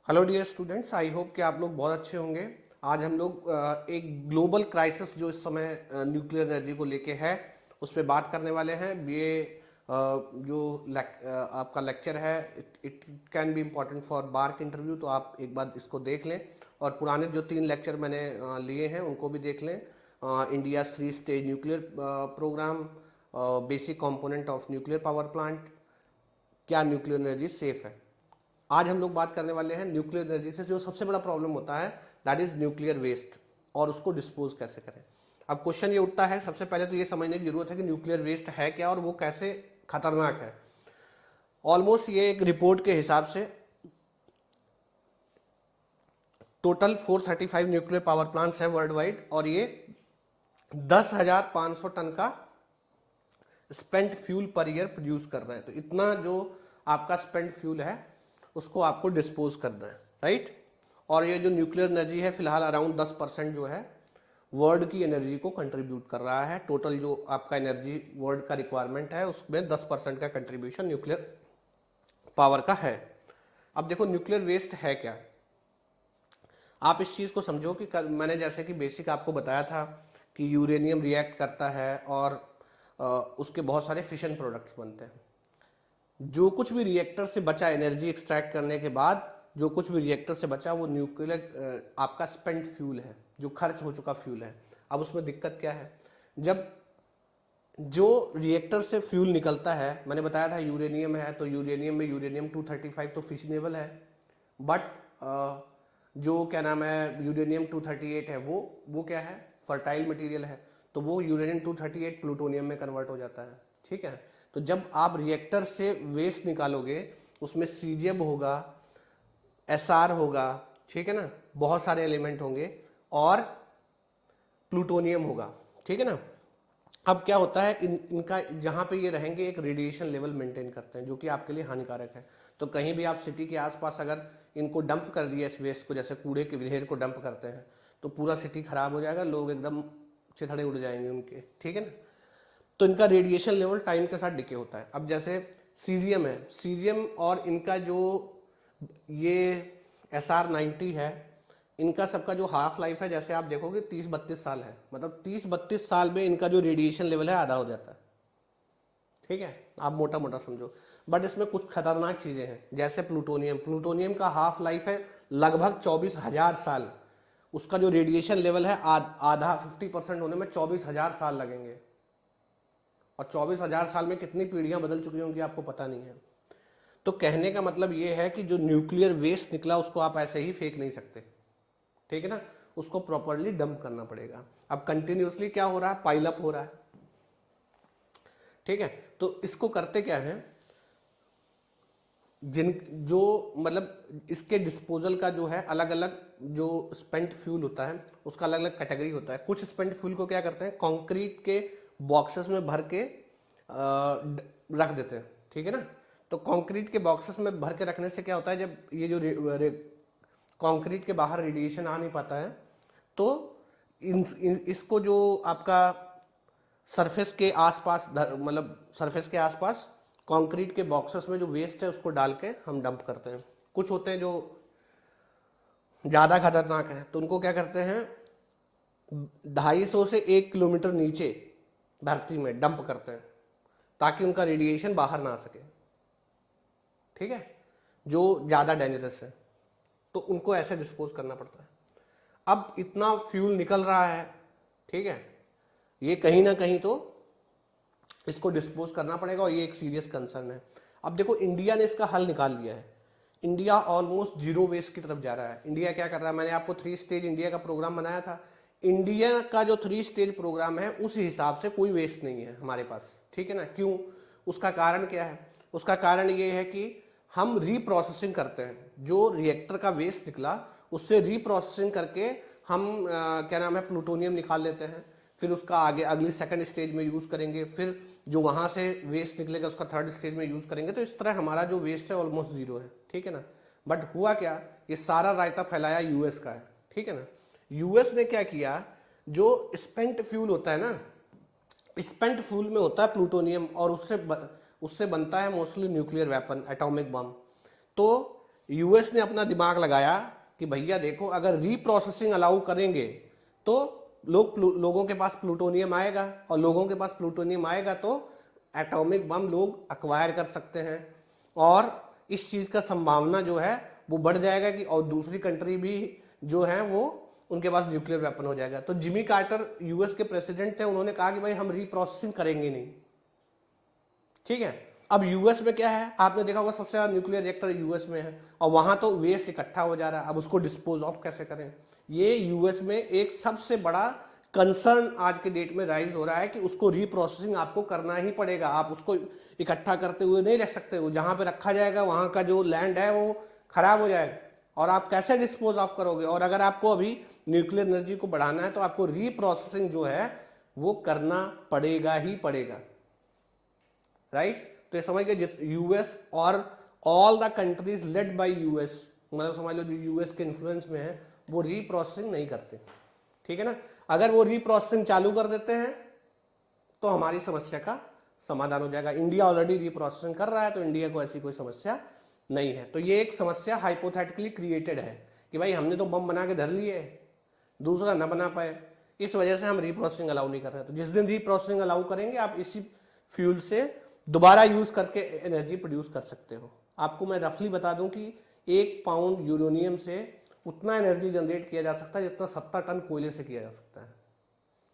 Hello dear students, I hope कि आप लोग बहुत अच्छे होंगे। आज हम लोग एक ग्लोबल क्राइसिस जो इस समय न्यूक्लियर एनर्जी को लेके है उस पर बात करने वाले हैं। ये जो आपका लेक्चर है it can be important for BARC interview, तो आप एक बार इसको देख लें और पुराने जो 3 लेक्चर मैंने लिए हैं उनको भी देख लें। India 3 stage nuclear program, basic component of nuclear power plant, क्या न्यूक्लियर एनर्जी सेफ है। आज हम लोग बात करने वाले हैं न्यूक्लियर एनर्जी से जो सबसे बड़ा प्रॉब्लम होता है, दैट इज न्यूक्लियर वेस्ट, और उसको डिस्पोज कैसे करें। अब क्वेश्चन ये उठता है, सबसे पहले तो ये समझने की जरूरत है कि न्यूक्लियर वेस्ट है क्या और वो कैसे खतरनाक है। ऑलमोस्ट ये एक रिपोर्ट के हिसाब से टोटल 435 न्यूक्लियर पावर प्लांट्स हैं वर्ल्ड वाइड, और ये 10,500 टन का spent fuel per year produce कर रहे हैं। तो इतना जो आपका स्पेंट फ्यूल है उसको आपको डिस्पोज करना है, राइट। और ये जो न्यूक्लियर एनर्जी है फिलहाल अराउंड 10% जो है वर्ल्ड की एनर्जी को कंट्रीब्यूट कर रहा है। टोटल जो आपका एनर्जी वर्ल्ड का रिक्वायरमेंट है उसमें 10% का कंट्रीब्यूशन न्यूक्लियर पावर का है। अब देखो न्यूक्लियर वेस्ट है क्या। आप इस चीज को समझो कि मैंने जैसे कि बेसिक आपको बताया था कि यूरेनियम रिएक्ट करता है और उसके बहुत सारे फिशन प्रोडक्ट्स बनते हैं। जो कुछ भी रिएक्टर से बचा एनर्जी एक्सट्रैक्ट करने के बाद जो कुछ भी रिएक्टर से बचा वो न्यूक्लियर आपका स्पेंट फ्यूल है, जो खर्च हो चुका फ्यूल है। अब उसमें दिक्कत क्या है, जब जो रिएक्टर से फ्यूल निकलता है, मैंने बताया था यूरेनियम है तो यूरेनियम में यूरेनियम 235 तो फिशनेबल है, बट जो क्या नाम है यूरेनियम 238 है वो क्या है, फर्टाइल मटेरियल है, तो वो यूरेनियम 238 प्लूटोनियम में कन्वर्ट हो जाता है। ठीक है, तो जब आप रिएक्टर से वेस्ट निकालोगे उसमें सीजियम होगा, एसआर होगा, ठीक है ना, बहुत सारे एलिमेंट होंगे और प्लूटोनियम होगा, ठीक है ना। अब क्या होता है इनका जहां पे ये रहेंगे एक रेडिएशन लेवल मेंटेन करते हैं जो कि आपके लिए हानिकारक है। तो कहीं भी आप सिटी के आसपास अगर इनको डंप कर दिया इस वेस्ट को, जैसे कूड़े के ढेर को डंप करते हैं, तो पूरा सिटी खराब हो जाएगा, लोग एकदम चिथड़े उड़ जाएंगे उनके, ठीक है ना। तो इनका रेडिएशन लेवल टाइम के साथ डिके होता है। अब जैसे सीजियम है, सीजियम और इनका जो ये SR90 है, इनका सबका जो हाफ लाइफ है जैसे आप देखोगे 30-32 साल है, मतलब 30-32 साल में इनका जो रेडिएशन लेवल है आधा हो जाता है। ठीक है, आप मोटा मोटा समझो। बट इसमें कुछ खतरनाक चीजें हैं, जैसे प्लूटोनियम। प्लूटोनियम का हाफ लाइफ है लगभग 24,000 साल। उसका जो रेडिएशन लेवल है आधा 50% होने में 24,000 साल लगेंगे, और 24,000 साल में कितनी पीढ़ियां बदल चुकी होंगी आपको पता नहीं है। तो कहने का मतलब ये है कि जो न्यूक्लियर वेस्ट निकला उसको आप ऐसे ही फेंक नहीं सकते, ठीक है ना, उसको प्रॉपरली डंप करना पड़ेगा। अब कंटिन्यूसली क्या हो रहा है, पाइल अप हो रहा है, ठीक है। तो इसको करते क्या है, जिन जो मतलब इसके डिस्पोजल का जो है अलग अलग जो स्पेंट फ्यूल होता है उसका अलग अलग कैटेगरी होता है। कुछ स्पेंट फ्यूल को क्या करते हैं, कंक्रीट के बॉक्सेस में भर के रख देते हैं, ठीक है ना। तो कंक्रीट के बॉक्सेस में भर के रखने से क्या होता है, जब ये जो कंक्रीट के बाहर रेडिएशन आ नहीं पाता है तो इसको जो आपका सरफेस के आसपास, मतलब सरफेस के आसपास कंक्रीट के बॉक्सेस में जो वेस्ट है उसको डाल के हम डंप करते हैं। कुछ होते हैं जो ज़्यादा खतरनाक है, तो उनको क्या करते हैं 250 से 1 किलोमीटर नीचे धरती में डंप करते हैं ताकि उनका रेडिएशन बाहर ना आ सके, ठीक है, जो ज़्यादा डेंजरस है, तो उनको ऐसे डिस्पोज करना पड़ता है। अब इतना फ्यूल निकल रहा है, ठीक है, ये कहीं ना कहीं तो इसको डिस्पोज करना पड़ेगा और ये एक सीरियस कंसर्न है। अब देखो इंडिया ने इसका हल निकाल लिया है। इंडिया ऑलमोस्ट जीरो वेस्ट की तरफ जा रहा है। इंडिया क्या कर रहा है, मैंने आपको 3 स्टेज इंडिया का प्रोग्राम बनाया था। इंडिया का जो 3 स्टेज प्रोग्राम है उस हिसाब से कोई वेस्ट नहीं है हमारे पास, ठीक है ना। क्यों, उसका कारण क्या है, उसका कारण ये है कि हम रीप्रोसेसिंग करते हैं। जो रिएक्टर का वेस्ट निकला उससे रीप्रोसेसिंग करके हम क्या नाम है प्लूटोनियम निकाल लेते हैं, फिर उसका आगे अगली सेकंड स्टेज में यूज करेंगे, फिर जो वहां से वेस्ट निकलेगा उसका थर्ड स्टेज में यूज करेंगे। तो इस तरह हमारा जो वेस्ट है ऑलमोस्ट जीरो है, ठीक है ना। बट हुआ क्या, ये सारा रायता फैलाया यूएस का है, ठीक है ना। यूएस ने क्या किया, जो स्पेंट फ्यूल होता है ना, स्पेंट फ्यूल में होता है प्लूटोनियम और उससे बनता है mostly nuclear weapon, atomic bomb. तो यूएस ने अपना दिमाग लगाया कि भैया देखो अगर रीप्रोसेसिंग अलाउ करेंगे तो लोगों के पास प्लूटोनियम आएगा, और लोगों के पास प्लूटोनियम आएगा तो एटॉमिक बम लोग अक्वायर कर सकते हैं, और इस चीज का संभावना जो है वो बढ़ जाएगा कि और दूसरी कंट्री भी जो है वो उनके पास न्यूक्लियर वेपन हो जाएगा। तो जिमी कार्टर यूएस के प्रेसिडेंट थे, उन्होंने कहा कि भाई हम रीप्रोसेसिंग करेंगे नहीं। ठीक है, अब यूएस में क्या है, आपने देखा होगा सबसे ज्यादा न्यूक्लियर रिएक्टर यूएस में है, और वहां तो वेस्ट इकट्ठा हो जा रहा है, अब उसको डिस्पोज ऑफ कैसे करें। ये यूएस में एक सबसे बड़ा कंसर्न आज के डेट में राइज हो रहा है कि उसको रीप्रोसेसिंग आपको करना ही पड़ेगा, आप उसको इकट्ठा करते हुए नहीं रख सकते हो, जहां पे रखा जाएगा वहां का जो लैंड है वो खराब हो जाएगा, और आप कैसे डिस्पोज ऑफ करोगे। और अगर आपको अभी न्यूक्लियर एनर्जी को बढ़ाना है तो आपको रीप्रोसेसिंग जो है वो करना पड़ेगा ही पड़ेगा, राइट। तो ये समझ गए, यूएस और all the countries led by US, मतलब समझ लो जो यूएस के इन्फ्लुएंस में है वो रीप्रोसेसिंग नहीं करते, ठीक है ना। अगर वो रीप्रोसेसिंग चालू कर देते हैं तो हमारी समस्या का समाधान हो जाएगा। इंडिया ऑलरेडी रीप्रोसेसिंग कर रहा है, तो इंडिया को ऐसी कोई समस्या नहीं है। तो ये एक समस्या हाइपोथेटिकली क्रिएटेड है कि भाई हमने तो बम बना के धर लिए, दूसरा ना बना पाए, इस वजह से हम रीप्रोसेसिंग अलाउ नहीं कर रहे हैं। तो जिस दिन रीप्रोसेसिंग अलाउ करेंगे आप इसी फ्यूल से दोबारा यूज करके एनर्जी प्रोड्यूस कर सकते हो। आपको मैं रफली बता दूं कि 1 पाउंड यूरेनियम से उतना एनर्जी जनरेट किया जा सकता है जितना 70 टन कोयले से किया जा सकता है।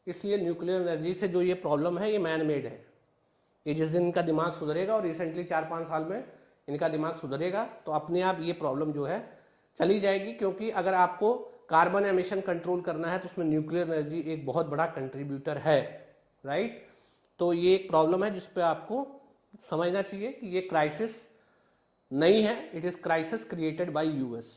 इसलिए न्यूक्लियर एनर्जी से जो ये प्रॉब्लम है ये मैन मेड है। ये जिस दिन इनका दिमाग सुधरेगा, और रिसेंटली 4-5 साल में इनका दिमाग सुधरेगा, तो अपने आप ये प्रॉब्लम जो है चली जाएगी। क्योंकि अगर आपको कार्बन एमिशन कंट्रोल करना है तो उसमें न्यूक्लियर एनर्जी एक बहुत बड़ा कंट्रीब्यूटर है, राइट। तो ये एक प्रॉब्लम है जिस पे आपको समझना चाहिए कि ये क्राइसिस नहीं है, it is crisis created by US.